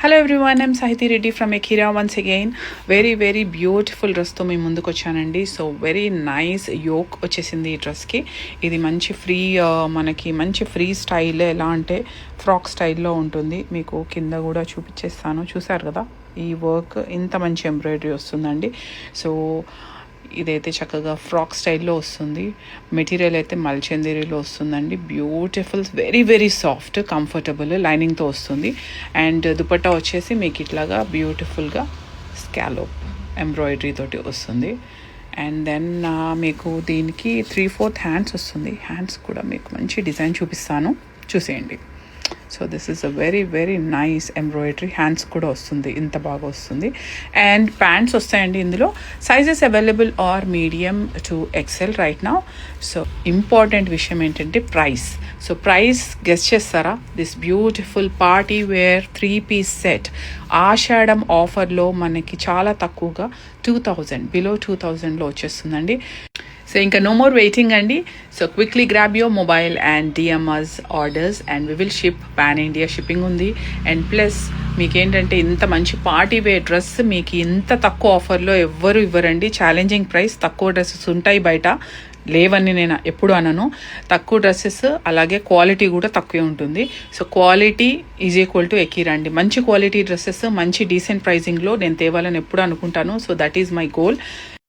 Hello everyone, I'm Sahithi Reddy from Ekira. Once again very beautiful డ్రెస్తో మీ ముందుకు వచ్చానండి. సో వెరీ నైస్ యోక్ వచ్చేసింది ఈ డ్రెస్కి. ఇది మంచి మనకి మంచి ఫ్రీ స్టైల్, ఎలా అంటే ఫ్రాక్ స్టైల్లో ఉంటుంది. మీకు కింద కూడా చూపించేస్తాను, చూసారు కదా ఈ వర్క్, ఇంత మంచి ఎంబ్రాయిడరీ వస్తుందండి. సో ఇదైతే చక్కగా ఫ్రాక్ స్టైల్లో వస్తుంది. మెటీరియల్ అయితే మల్చందేరిలో వస్తుందండి. బ్యూటిఫుల్, వెరీ సాఫ్ట్, కంఫర్టబుల్, లైనింగ్తో వస్తుంది. అండ్ దుపట్టా వచ్చేసి మీకు ఇట్లాగా బ్యూటిఫుల్గా స్కాలోప్ ఎంబ్రాయిడరీ తోటి వస్తుంది. అండ్ దెన్ మీకు దీనికి 3/4 హ్యాండ్స్ వస్తుంది. హ్యాండ్స్ కూడా మీకు మంచి డిజైన్ చూపిస్తాను, చూసేయండి. So this is a very nice embroidery. Hands కూడా వస్తుంది, ఇంత బాగా వస్తుంది. అండ్ ప్యాంట్స్ వస్తాయండి ఇందులో. Sizes available are medium to XL right now. So important విషయం ఏంటంటే ప్రైస్. సో ప్రైస్ గెస్ చేస్తారా? This beautiful party wear 3-piece set Ashadham ఆఫర్లో మనకి చాలా తక్కువగా 2000, బిలో 2000లో వచ్చేస్తుందండి. సో ఇంకా నో మోర్ వెయిటింగ్ అండి. So quickly grab your mobile and DMRs orders and we will ship. Pan India shipping ఉంది. అండ్ ప్లస్ మీకేంటంటే ఇంత మంచి పార్టీ వేర్ డ్రెస్ మీకు ఇంత తక్కువ ఆఫర్లో ఎవ్వరు ఇవ్వరండి. Challenging price. తక్కువ డ్రెస్సెస్ ఉంటాయి బయట, లేవని నేను ఎప్పుడు అనను. తక్కువ డ్రెస్సెస్, అలాగే క్వాలిటీ కూడా తక్కువే ఉంటుంది. So quality is equal to Ekira అండి. మంచి క్వాలిటీ డ్రెస్సెస్ మంచి డీసెంట్ ప్రైజింగ్లో నేను తేవాలని ఎప్పుడు అనుకుంటాను. So that is my goal.